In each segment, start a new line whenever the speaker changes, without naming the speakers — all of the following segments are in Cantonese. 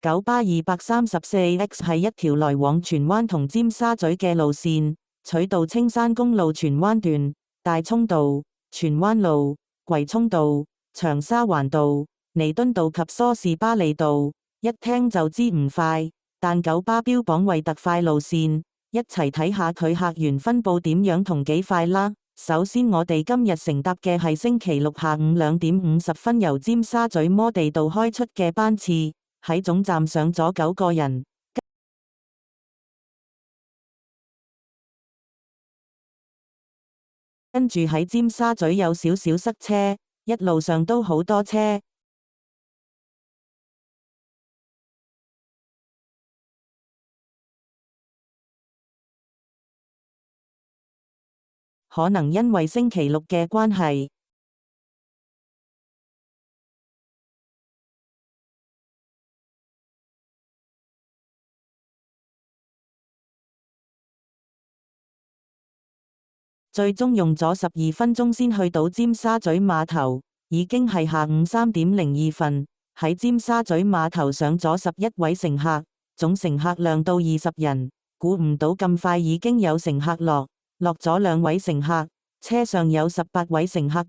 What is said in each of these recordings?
九巴 234X 係一條來往荃灣同尖沙咀嘅路線，取道青山公路荃灣段、大涌道、荃灣路、葵涌道、長沙灣道、彌敦道及梳士巴利道。一聽就知唔快，但九巴標榜為特快路線，一齊睇下佢客源分佈點樣同幾快啦。首先我哋今日乘搭嘅係星期六下午2點50分由尖沙咀摩地道開出嘅班次，喺總站上咗9個人。跟住喺尖沙咀有少少塞車，一路上都好多車。可能因為星期六嘅關係，最終用咗12分鐘先去到尖沙咀碼頭，已經係下午3點02分。喺尖沙咀碼頭上咗11位乘客，總乘客量到20人。估唔到咁快已經有乘客落咗2位乘客，車上有18位乘客。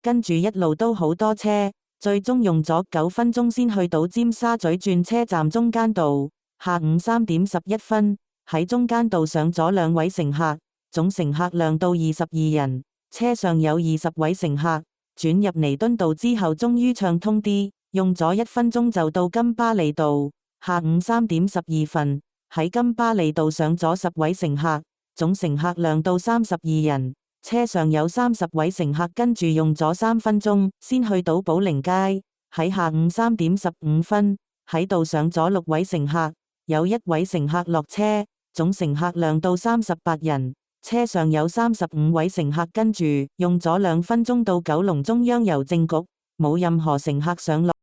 跟住一路都好多車，最終用咗9分鐘先去到尖沙咀轉車站中間道。下午3點11分，喺中間道上咗2位乘客，總乘客量到22人，車上有20位乘客。轉入彌敦道之後終於暢通啲，用咗1分鐘就到金巴利道。下午3點12分，喺金巴利道上咗10位乘客，總乘客量到32人。車上有30位乘客，跟住用咗3分鐘先去到寶靈街。喺下午3點15分，喺度上咗6位乘客，有1位乘客落車，總乘客量到38人。車上有35位乘客，跟住用咗2分鐘到九龍中央郵政局，冇任何乘客上落。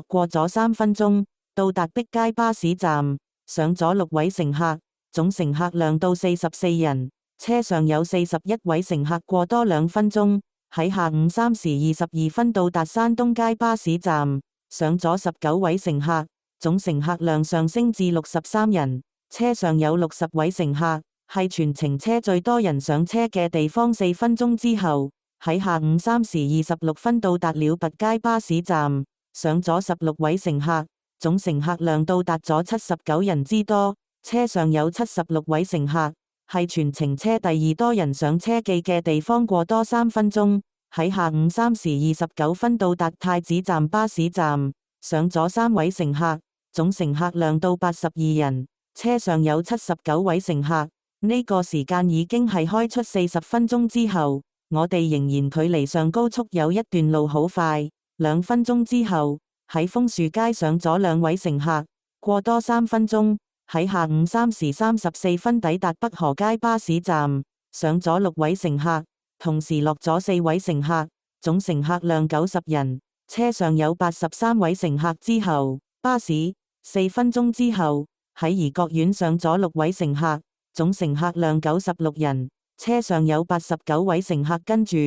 過咗3分鐘，到達碧街巴士站，上咗6位乘客，總乘客量到44人。車上有41位乘客。過多2分鐘，喺下午3時22分到達山東街巴士站，上咗19位乘客，總乘客量上升至63人。車上有60位乘客，係全程車最多人上車嘅地方。4分鐘之後，喺下午3時26分到達了拔街巴士站，上咗16位乘客，總乘客量到達咗79人之多。車上有76位乘客，係全程車第2多人上車嘅地方。過多3分鐘，喺下午3時29分到達太子站巴士站，上咗3位乘客，總乘客量到82人。車上有79位乘客。呢個時間已經係開出40分鐘之後，我哋仍然距離上高速有一段路好快。2分鐘之後，喺楓樹街上咗2位乘客。過多3分鐘，喺下午3時34分抵達北河街巴士站，上咗6位乘客，同時落咗4位乘客，總乘客量90人。車上有83位乘客。之後，巴士4分鐘之後，喺怡國苑上咗6位乘客，總乘客量96人。車上有89位乘客。跟住，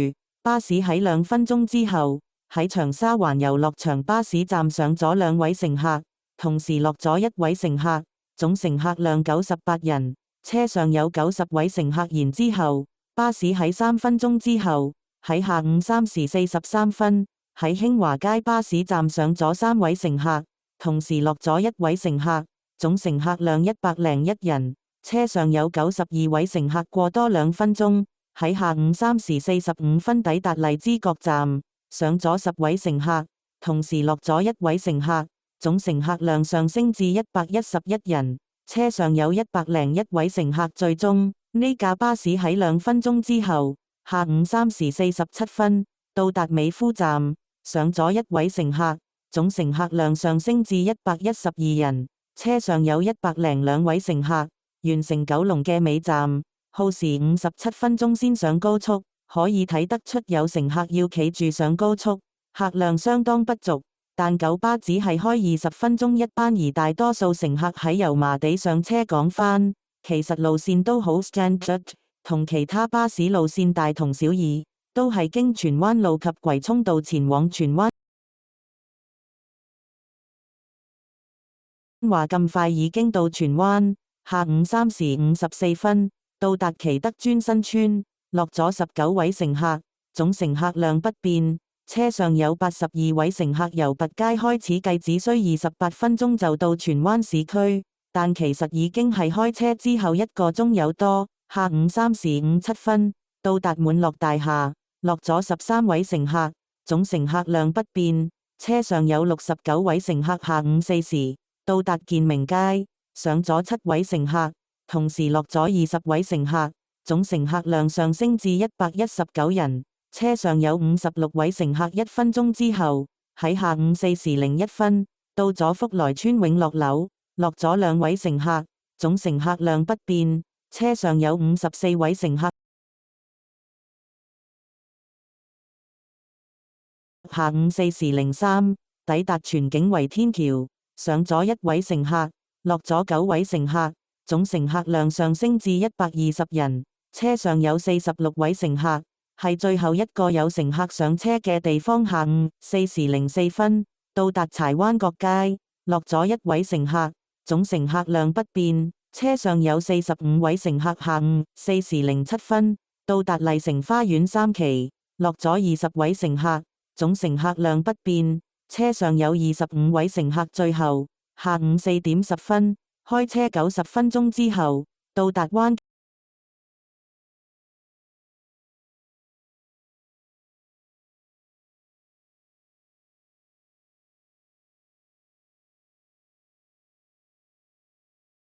巴士喺2分鐘之後，喺長沙灣遊樂場巴士站上咗2位乘客，同時落咗1位乘客，總乘客量98人。車上有90位乘客。然之後，巴士喺3分鐘之後，喺下午3時43分，喺興華街巴士站上咗3位乘客，同時落咗1位乘客，總乘客量101人。車上有92位乘客。過多2分鐘，喺下午3時45分抵達荔枝角站，上咗10位乘客，同時落咗1位乘客，總乘客量上升至111人。車上有101位乘客。最終，呢架巴士喺2分鐘之後，下午3時47分到達美孚站，上咗1位乘客，總乘客量上升至112人，車上有102位乘客。完成九龍嘅尾站，耗時57分鐘先上高速，可以睇得出有乘客要企住上高速，客量相當不俗。但九巴只係開20分鐘一班，而大多數乘客喺油麻地上車趕返。其實路線都好 standard， 同其他巴士路線大同小異，都係經荃灣路及葵涌道前往荃灣。話咁快已經到荃灣，下午3時54分到達奇德尊新村，落咗19位乘客，總乘客量不變。車上有82位乘客，由拔街開始計只需28分鐘就到荃灣市區，但其實已經係開車之後1個鐘有多。下午3時57分到達滿樂大廈，落咗13位乘客，總乘客量不變。車上有69位乘客，下午4時到達建明街，上咗7位乘客，同時落咗20位乘客，總乘客量上升至119人。車上有56位乘客，1分鐘之後，喺下午4時01分到咗福來村永樂樓，落咗2位乘客，總乘客量不變。車上有54位乘客。下午4時03抵達荃景圍天橋，上咗1位乘客，落咗9位乘客，總乘客量上升至120人。車上有46位乘客。係最後一個有乘客上車嘅地方。下午4時04分到達柴灣角街，落咗1位乘客，總乘客量不變。車上有45位乘客。下午4時07分到達麗城花園3期，落咗20位乘客，總乘客量不變。車上有25位乘客。最後下午4點10分開車90分鐘之後到達灣